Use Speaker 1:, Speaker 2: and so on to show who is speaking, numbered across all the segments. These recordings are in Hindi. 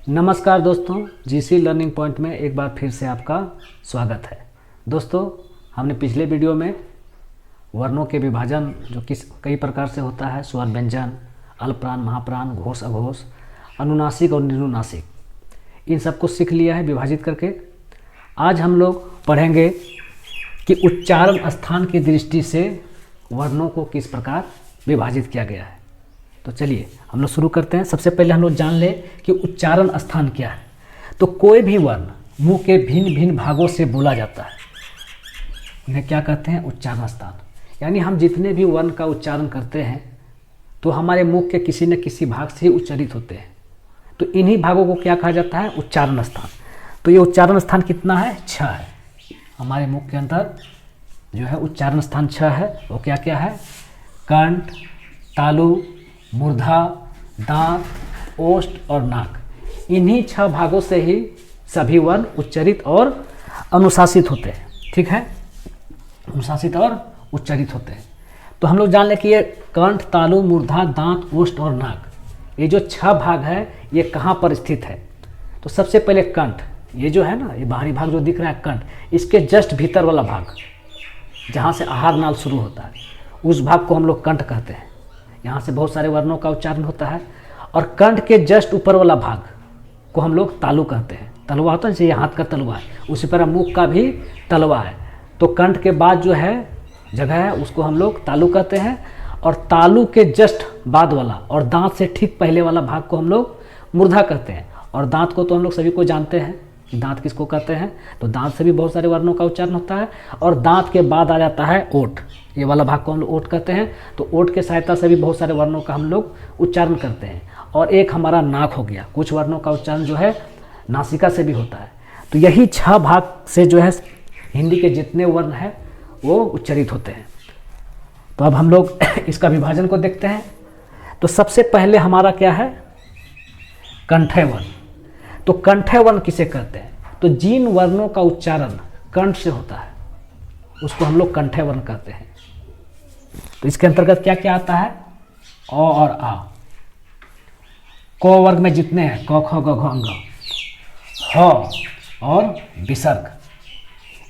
Speaker 1: नमस्कार दोस्तों, जीसी लर्निंग पॉइंट में एक बार फिर से आपका स्वागत है। दोस्तों, हमने पिछले वीडियो में वर्णों के विभाजन जो कई प्रकार से होता है, स्वर व्यंजन, अल्पप्राण, महाप्राण, घोष अघोष, अनुनासिक और निरूनासिक, इन सबको सीख लिया है विभाजित करके। आज हम लोग पढ़ेंगे कि उच्चारण स्थान की दृष्टि से वर्णों को किस प्रकार विभाजित किया गया है। तो चलिए हम लोग शुरू करते हैं। सबसे पहले हम लोग जान लें कि उच्चारण स्थान क्या है। तो कोई भी वर्ण मुंह के भिन्न भिन्न भागों से बोला जाता है, इन्हें क्या कहते हैं? उच्चारण स्थान। यानी हम जितने भी वर्ण का उच्चारण करते हैं तो हमारे मुख के किसी न किसी भाग से ही उच्चारित होते हैं। तो इन्हीं भागों को क्या कहा जाता है? उच्चारण स्थान। तो ये उच्चारण स्थान कितना है? 6 है। हमारे मुख के अंदर जो है उच्चारण स्थान 6 है। वो क्या क्या है? कंठ, तालु, मूर्धा, दांत, ओष्ठ और नाक। इन्हीं 6 भागों से ही सभी वर्ण उच्चारित और अनुशासित होते हैं। ठीक है, अनुशासित और उच्चारित होते हैं। तो हम लोग जान लें कि ये कंठ, तालु, मूर्धा, दांत, ओष्ठ और नाक, ये जो 6 भाग है ये कहाँ पर स्थित है? तो सबसे पहले कंठ, ये जो है ना, ये बाहरी भाग जो दिख रहा है कंठ, इसके जस्ट भीतर वाला भाग जहाँ से आहार नाल शुरू होता है, उस भाग को हम लोग कंठ कहते हैं। यहाँ से बहुत सारे वर्णों का उच्चारण होता है। और कंठ के जस्ट ऊपर वाला भाग को हम लोग तालु कहते हैं। तलवा होता है जैसे ये हाथ का तलवा है, उसी तरह मुख का भी तलवा है। तो कंठ के बाद जो है जगह है उसको हम लोग तालु कहते हैं। और तालु के जस्ट बाद वाला और दांत से ठीक पहले वाला भाग को हम लोग मूर्धा कहते हैं। और दांत को तो हम लोग सभी को जानते हैं कि दांत किसको कहते हैं। तो दांत से भी बहुत सारे वर्णों का उच्चारण होता है। और दांत के बाद आ जाता है ओठ, ये वाला भाग को हम लोग ओठ कहते हैं। तो ओठ के सहायता से भी बहुत सारे वर्णों का हम लोग उच्चारण करते हैं। और एक हमारा नाक हो गया। कुछ वर्णों का उच्चारण जो है नासिका से भी होता है। तो यही 6 भाग से जो है हिंदी के जितने वर्ण हैं वो उच्चारित होते हैं। तो अब हम लोग इसका विभाजन को देखते हैं। तो सबसे पहले हमारा क्या है? कंठय वर्ण। तो कंठय वर्ण किसे कहते हैं? तो जिन वर्णों का उच्चारण कंठ से होता है उसको हम लोग कंठय वर्ण कहते हैं। तो इसके अंतर्गत क्या क्या आता है? अ और आ। क वर्ग में जितने हैं क, ख, ग, घ, अंग, ह और विसर्ग,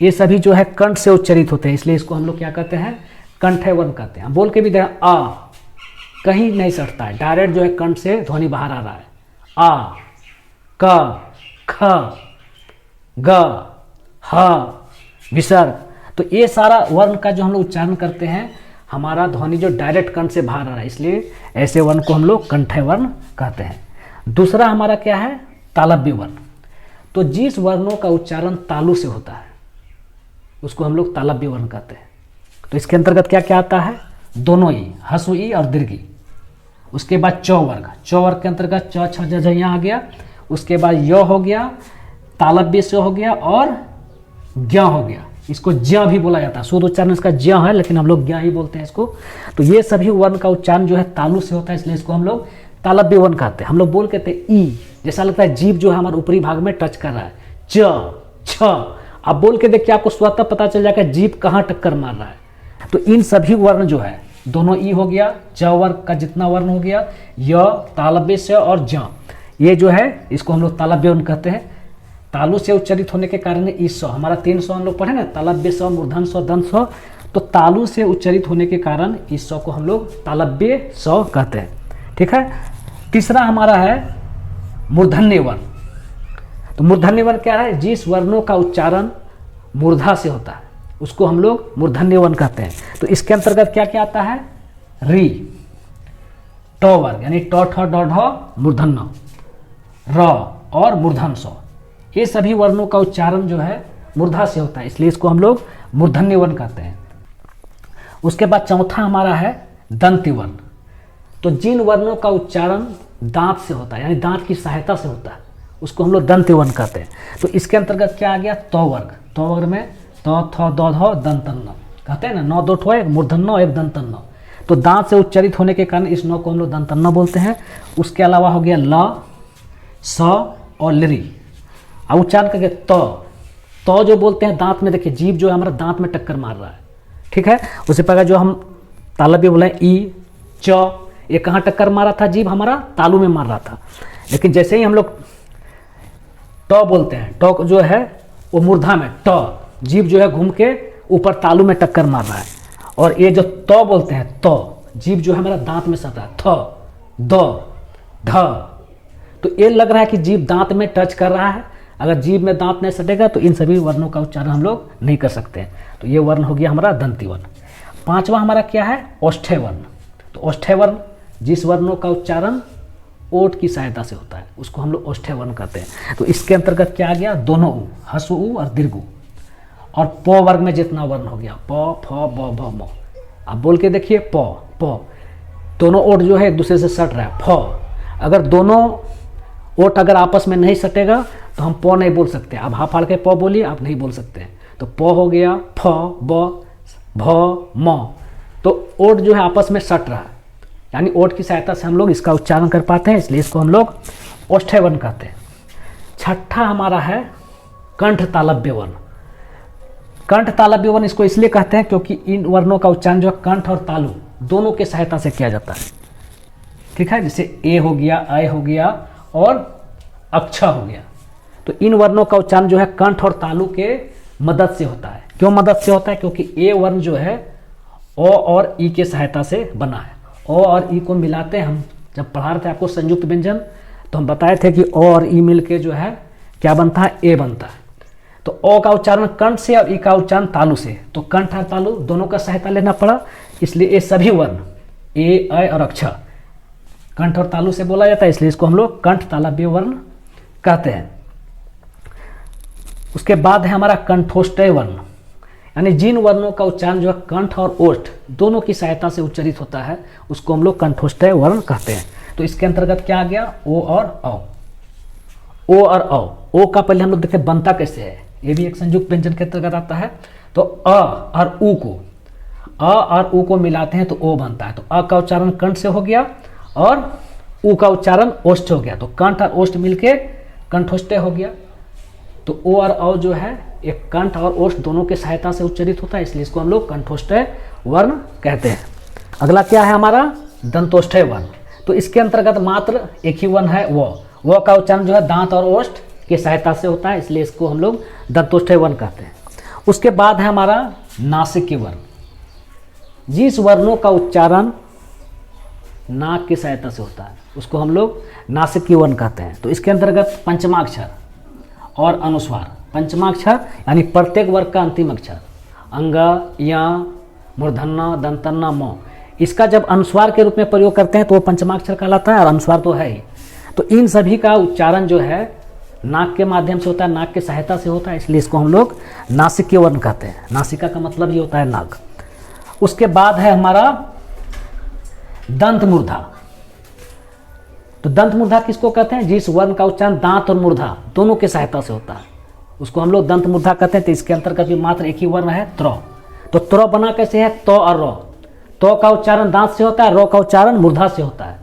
Speaker 1: ये सभी जो है कंठ से उच्चारित होते हैं। इसलिए इसको हम लोग क्या कहते हैं? कंठय वर्ण कहते हैं। बोल के भी देखें, आ कहीं नहीं सटता है, डायरेक्ट जो है कंठ से ध्वनि बाहर आ रहा है। आ, क, ख, ग, ह, विसर्ग। तो ये सारा वर्ण का जो हम लोग उच्चारण करते हैं, हमारा ध्वनि जो डायरेक्ट कंठ से बाहर आ रहा है, इसलिए ऐसे वर्ण को हम लोग कंठय वर्ण कहते हैं। दूसरा हमारा क्या है? तालव्य वर्ण। तो जिस वर्णों का उच्चारण तालु से होता है उसको हम लोग तालव्य वर्ण कहते हैं। तो इसके अंतर्गत क्या क्या आता है? दोनों ई, हसु ई और दीर्घी। उसके बाद च वर्ग, च वर्ग के अंतर्गत च, छ, ज, झ यहाँ आ गया। उसके बाद य हो गया, तालव्य से हो गया और ज्ञ हो गया। इसको ज्ञ भी बोला जाता है। शुद्ध उच्चारण इसका ज्ञ है, लेकिन हम लोग ज्ञ ही बोलते हैं इसको। तो ये सभी वर्ण का उच्चारण जो है तालु से होता है, इसलिए इसको हम लोग तालव्य वर्ण कहते हैं। हम लोग बोल कहते हैं ई, जैसा लगता है जीभ जो है हमारे ऊपरी भाग में टच कर रहा है। च, छ, आप बोल के देखिए, आपको स्वतः पता चल जाएगा जीभ कहाँ टक्कर मार रहा है। तो इन सभी वर्ण जो है, दोनों ई हो गया, च वर्ग का जितना वर्ण हो गया, य, तालव्य से और ज, ये जो है इसको हम लोग तालव्य वर्ण कहते हैं। तालु से उच्चारित होने के कारण इस सौ, हमारा 3 सौ हम लोग पढ़े ना, तालव्य स, मूर्धन स, दंत स। तो तालु से उच्चारित होने के कारण इस सौ को हम लोग तालव्य स कहते हैं। ठीक है। तीसरा हमारा है मूर्धन्य वर्ण। तो मूर्धन्य वर्ण क्या है? जिस वर्णों का उच्चारण मूर्धा से होता है उसको हम लोग मूर्धन्य वर्ण कहते हैं। तो इसके अंतर्गत क्या क्या आता है? री, ट वर्ग यानी ट, ठ, ड, ढ, मूर्धन्य, र और मूर्धन स, ये सभी वर्णों का उच्चारण जो है मूर्धा से होता है, इसलिए इसको हम लोग मूर्धन्य वर्ण कहते हैं। उसके बाद चौथा हमारा है दंती वर्ण। तो जिन वर्णों का उच्चारण दांत से होता है यानी दांत की सहायता से होता है उसको हम लोग दंती वर्ण कहते हैं। तो इसके अंतर्गत क्या आ गया? त वर्ग। त वर्ग में त, थ, द, ध, दंतन्न कहते हैं ना, 9 दो ठो एक मूर्धन्य एक दंतन्न। तो दांत से उच्चारित होने के कारण इस 9 को हम लोग दंतन्न बोलते हैं। उसके अलावा हो गया ल, स और लरी। अब उच्चारण करके तो जो बोलते हैं दांत में, देखिए जीभ जो है हमारा दांत में टक्कर मार रहा है। ठीक है। उसी प्रकार जो हम तालव्य बोले ई, च, ये कहाँ टक्कर मारा था? जीभ हमारा तालु में मार रहा था। लेकिन जैसे ही हम लोग ट बोलते हैं। ट जो है वो मूर्धा में ट, जीभ जो है घूम के ऊपर तालु में टक्कर मार रहा है। और ये जो त बोलते हैं, त जीभ जो है हमारा दांत में सटा है, थ द ध। तो ये लग रहा है कि जीभ दांत में टच कर रहा है। अगर जीभ में दांत नहीं सटेगा तो इन सभी वर्णों का उच्चारण हम लोग नहीं कर सकते हैं। तो ये वर्ण हो गया हमारा दंती वर्ण। पांचवा हमारा क्या है, ओष्ठ्य वर्ण। तो ओष्ठ्य वर्ण जिस वर्णों का उच्चारण ओठ की सहायता से होता है उसको हम लोग ओष्ठ्य वर्ण कहते हैं। तो इसके अंतर्गत क्या आ गया, दोनों ऊ, हसु ऊ और दीर्घ ऊ। और प वर्ग में जितना वर्ण हो गया, प फ ब भ म। आप बोल के देखिए, प दोनों ओठ जो है एक दूसरे से सट रहा है। फ अगर दोनों ओठ अगर आपस में नहीं सटेगा तो हम प नहीं बोल सकते। आप हाथ फाड़ के प बोलिए, आप नहीं बोल सकते हैं। तो प हो गया, फ ब भ म। तो ओठ जो है आपस में सट रहा है, यानी ओठ की सहायता से हम लोग इसका उच्चारण कर पाते हैं, इसलिए इसको हम लोग ओष्ठ्य वर्ण कहते हैं। छठा हमारा है कंठ तालव्य वर्ण। कंठ तालव्य वर्ण इसको इसलिए कहते हैं क्योंकि इन वर्णों का उच्चारण जो है कंठ और तालु दोनों की सहायता से किया जाता है। ठीक है, जैसे ए हो गया, अय हो गया और अक्ष हो गया। तो इन वर्णों का उच्चारण जो है कंठ और तालु के मदद से होता है। क्यों मदद से होता है, क्योंकि ए वर्ण जो है ओ और ई के सहायता से बना है। ओ और ई को मिलाते हैं, हम जब पढ़ा रहे थे आपको संयुक्त व्यंजन तो हम बताए थे कि ओ और ई मिलके जो है क्या बनता है, ए बनता है। तो ओ का उच्चारण कंठ से और ई का उच्चारण तालु से, तो कंठ और तालु दोनों का सहायता लेना पड़ा, इसलिए ये सभी वर्ण ए, अय और अक्ष कंठ और तालु से बोला जाता है, इसलिए इसको हम लोग कंठ तालव्य वर्ण कहते हैं। उसके बाद है हमारा कंठोष्ठ्य वर्ण, यानी जिन वर्णों का उच्चारण जो है कंठ और ओष्ठ दोनों की सहायता से उच्चारित होता है उसको हम लोग कंठोष्ठ्य वर्ण कहते हैं। तो इसके अंतर्गत क्या आ गया, ओ और औ। ओ और औ, ओ का पहले हम लोग देखें बनता कैसे है, ये भी एक संयुक्त व्यंजन के अंतर्गत आता है। तो अ और उ को, अ और उ को मिलाते हैं तो ओ बनता है। तो अ का उच्चारण कंठ से हो गया और उ का उच्चारण ओष्ठ हो गया, तो कंठ और ओष्ठ मिलके कंठोष्ठ्य हो गया। तो ओ और औ जो है एक कंठ और ओष्ठ दोनों के सहायता से उच्चारित होता है, इसलिए इसको हम लोग कंठोष्ठ्य वर्ण कहते हैं। अगला क्या है हमारा दंतोष्ठ्य वर्ण। तो इसके अंतर्गत मात्र एक ही वर्ण है वो का उच्चारण जो है दांत और ओष्ठ की सहायता से होता है, इसलिए इसको हम लोग दंतोष्ठ्य वर्ण कहते हैं। उसके बाद है हमारा नासिक वर्ण। जिस वर्णों का उच्चारण नाक की सहायता से होता है उसको हम लोग नासिक वर्ण कहते हैं। तो इसके अंतर्गत पंचमाक्षर और अनुस्वार। पंचमाक्षर यानी प्रत्येक वर्ग का अंतिम अक्षर, अंग, या, मूर्धन्य, दंतन्य, म, इसका जब अनुस्वार के रूप में प्रयोग करते हैं तो वो पंचमाक्षर कहलाता है, और अनुस्वार तो है ही। तो इन सभी का उच्चारण जो है नाक के माध्यम से होता है, नाक के सहायता से होता है, इसलिए इसको हम लोग नासिक वर्ण कहते हैं। नासिका का मतलब ये होता है नाक। उसके बाद है हमारा दंत मूर्धा। तो दंत मूर्धा किसको कहते हैं, जिस वर्ण का उच्चारण दांत और मूर्धा दोनों की सहायता से होता है उसको हम लोग दंत मूर्धा कहते हैं। तो इसके अंतर्गत भी मात्र एक ही वर्ण है, त्र। तो त्र बना कैसे है, तो और रो। तो का उच्चारण दांत से होता है, रो का उच्चारण मूर्धा से होता है।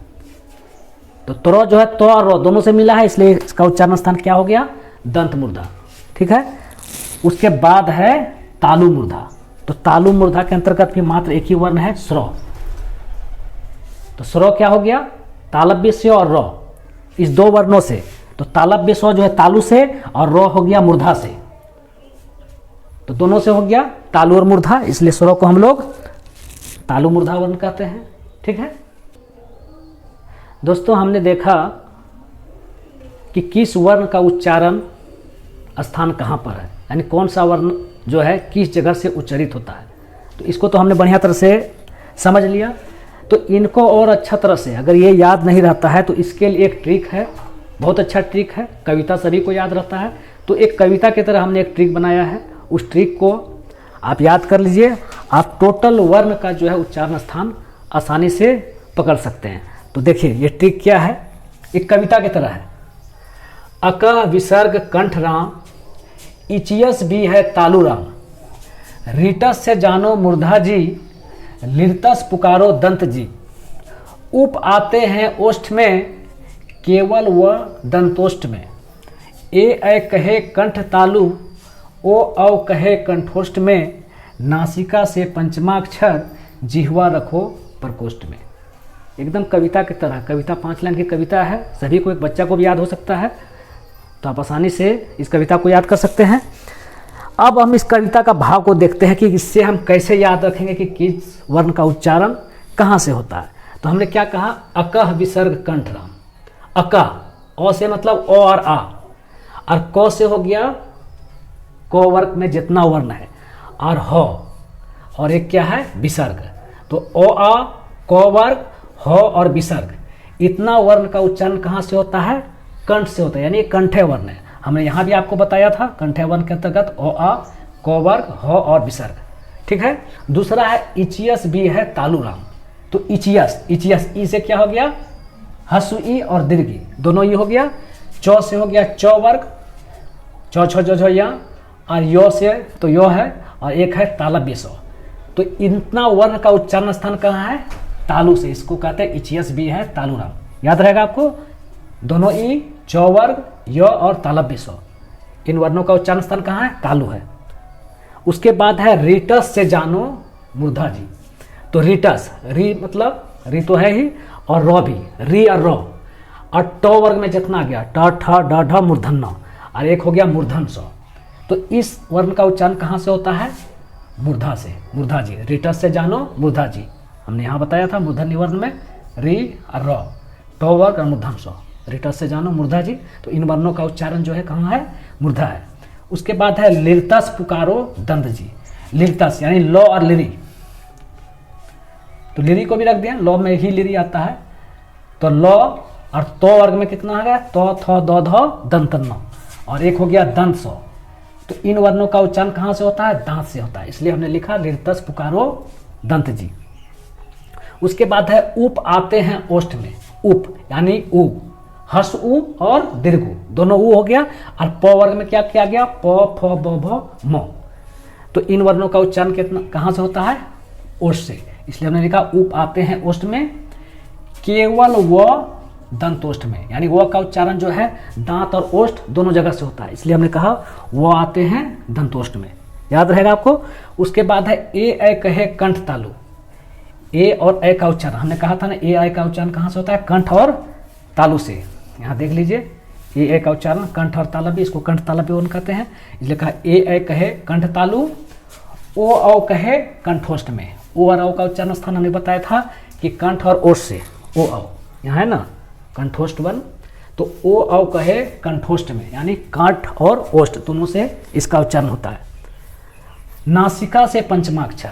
Speaker 1: तो त्र जो है तो और रो दोनों से मिला है, इसलिए इसका उच्चारण स्थान क्या हो गया, दंत मूर्धा। ठीक है। उसके बाद है तालु मूर्धा। तो तालु मूर्धा के अंतर्गत भी मात्र एक ही वर्ण है, स्र। तो स्र क्या हो गया, तालव्य से और रो, इस दो वर्णों से। तो तालव्य स्व जो है तालु से और रो हो गया मूर्धा से, तो दोनों से हो गया तालु और मूर्धा, इसलिए स्वर को हम लोग तालु मूर्धा वर्ण कहते हैं। ठीक है दोस्तों, हमने देखा कि किस वर्ण का उच्चारण स्थान कहाँ पर है, यानी कौन सा वर्ण जो है किस जगह से उच्चारित होता है। तो इसको तो हमने बढ़िया तरह से समझ लिया। तो इनको और अच्छा तरह से अगर ये याद नहीं रहता है तो इसके लिए एक ट्रिक है, बहुत अच्छा ट्रिक है। कविता सभी को याद रहता है, तो एक कविता की तरह हमने एक ट्रिक बनाया है, उस ट्रिक को आप याद कर लीजिए। आप टोटल वर्ण का जो है उच्चारण स्थान आसानी से पकड़ सकते हैं। तो देखिए ये ट्रिक क्या है, एक कविता की तरह है। अक विसर्ग कंठ राम, इचियस भी है तालु राम, रीटस से जानो मूर्धा जी, लिरतस पुकारो दंत जी, उप आते हैं ओष्ठ में, केवल व दंतोष्ठ में, ए ऐ कहे कंठ तालु, ओ औ कहे कंठोष्ठ में, नासिका से पंचमाक्षर, जिह्वा रखो प्रकोष्ठ में। एकदम कविता की तरह, कविता 5 लाइन की कविता है, सभी को, एक बच्चा को भी याद हो सकता है। तो आप आसानी से इस कविता को याद कर सकते हैं। अब हम इस कविता का भाव को देखते हैं कि इससे हम कैसे याद रखेंगे कि किस वर्ण का उच्चारण कहाँ से होता है। तो हमने क्या कहा, अकह विसर्ग कंठराम। अका, अ से मतलब ओ और आ, और क से हो गया क वर्ग में जितना वर्ण है, और ह, और एक क्या है विसर्ग। तो ओ आ, क वर्ग, ह और विसर्ग, इतना वर्ण का उच्चारण कहाँ से होता है, कंठ से होता है, यानी कंठे वर्ण है। हमने यहाँ भी आपको बताया था कंठे वर्ण के अंतर्गत ओ आ, क वर्ग, ह और विसर्ग। ठीक है। दूसरा है इचियस भी है तालुराम। तो इचियस, इचियस ई से क्या हो गया, हसु ई और दीर्घी दोनों ई हो गया। चौ से हो गया चौ वर्ग, चौ छ जो या, और यो से तो यो है, और एक है तालव्य सौ। तो इतना वर्ण का उच्चारण स्थान कहाँ है, तालु से, इसको कहते हैं इचियस भी है तालुराम। याद रहेगा आपको, दोनों ई, चौ वर्ग, यो और तालव्य सौ, इन वर्णों का उच्चारण स्थान कहाँ है, तालु है। उसके बाद है रीटस से जानो मूर्धा जी। तो रीटस, री मतलब री तो है ही, और रॉ भी, री और रॉ, और ट वर्ग में जितना आ गया ट ठ ड ढ मूर्धन्य, और एक हो गया मूर्धन सौ। तो इस वर्ण का उच्चारण कहाँ से होता है, मूर्धा से, मूर्धा जी। रीटस से जानो मूर्धा जी, हमने यहाँ बताया था मूर्धन्य वर्ण में री और रॉ, ट वर्ग और मूर्धन सौ, रीटस से जानो मूर्धा जी। तो इन वर्णों का उच्चारण जो है कहाँ है, मूर्धा है। उसके बाद है लिरतस पुकारो दंत जी। लिरतस यानी लौ और लिरी, तो लिरी को भी रख दिया, लौ में ही लिरी आता है। तो लौ और तो वर्ग में कितना आ गया, तो थ द ध दंत न, और एक हो गया दंत सौ। तो इन वर्णों का उच्चारण कहाँ से होता है, दांत से होता है, इसलिए हमने लिखा लिरतस पुकारो दंत जी। उसके बाद है उप आते हैं ओष्ठ में। उप यानी उ, हस उ और दीर्घ उ, दोनों उ हो गया, और प वर्ग में क्या किया गया, प फ ब भ म। तो इन वर्णों का उच्चारण कितना कहाँ से होता है, ओष्ठ से, इसलिए हमने लिखा उप आते हैं ओष्ठ में, केवल व दंतोष्ठ में, यानी व का उच्चारण जो है दांत और ओष्ठ दोनों जगह से होता है, इसलिए हमने कहा वो आते हैं दंतोष्ठ में। याद रहेगा आपको। उसके बाद है ए कहे कंठ तालु। ए और ए का उच्चारण हमने कहा था ना, ए का उच्चारण कहाँ से होता है, कंठ और तालु से। यहाँ देख लीजिए, ए का उच्चारण कंठ और तालव्य, इसको कंठ तालव्य वर्ण कहते हैं, इसलिए कहा ए कहे कंठ तालु। ओ औ कहे कंठोष्ठ में। ओ और औ का उच्चारण स्थान हमने बताया था कि कंठ और ओष्ठ से, ओ औ यहाँ है ना कंठोष्ठ वर्ण, तो ओ औ कहे कंठोष्ठ में, यानी कंठ और ओष्ठ दोनों से इसका उच्चारण होता है। नासिका से पंचमाक्षर,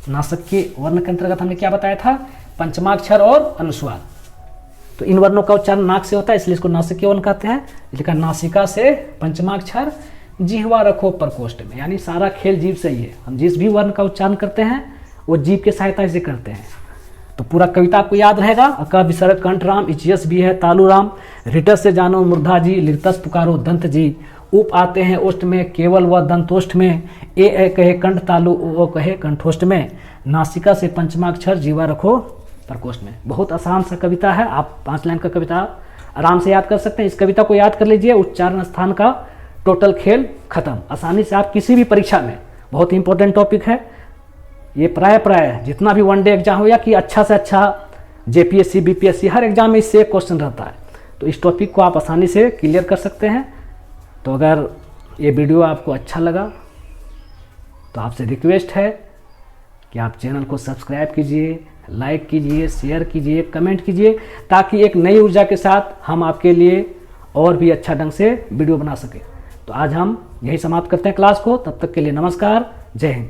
Speaker 1: नासिक के वर्ण के अंतर्गत हमने क्या बताया था, पंचमाक्षर और अनुस्वार। तो इन वर्णों का उच्चारण नाक से होता है, इसलिए इसको नासिक वर्ण कहते हैं। लिखा नासिका से पंचमाक्षर, जिह्वा रखो प्रकोष्ठ में, यानी सारा खेल जीभ से ही है। हम जिस भी वर्ण का उच्चारण करते हैं वो जीभ के सहायता से करते हैं। तो पूरा कविता आपको याद रहेगा। अका विसर्ग कंठ राम, इचियस भी है तालु राम, रीटस से जानो मूर्धा जी, लिरतस पुकारो दंत जी, उप आते हैं ओष्ठ में, केवल व दंतोष्ठ में, ए कहे कंठ तालु, ओ कहे कंठोष्ठ में, नासिका से पंचमाक्षर, जीवा रखो प्रकोष्ठ में। बहुत आसान सा कविता है, आप 5 लाइन का कविता आराम से याद कर सकते हैं। इस कविता को याद कर लीजिए, उच्चारण स्थान का टोटल खेल खत्म। आसानी से आप किसी भी परीक्षा में, बहुत इंपॉर्टेंट टॉपिक है ये, प्राय जितना भी वनडे एग्जाम हो या कि अच्छा से अच्छा जेपीएससी बीपीएससी हर एग्जाम में इससे एक क्वेश्चन रहता है। तो इस टॉपिक को आप आसानी से क्लियर कर सकते हैं। तो अगर ये वीडियो आपको अच्छा लगा तो आपसे रिक्वेस्ट है कि आप चैनल को सब्सक्राइब कीजिए, लाइक कीजिए, शेयर कीजिए, कमेंट कीजिए, ताकि एक नई ऊर्जा के साथ हम आपके लिए और भी अच्छा ढंग से वीडियो बना सकें। तो आज हम यही समाप्त करते हैं क्लास को। तब तक के लिए नमस्कार, जय हिंद।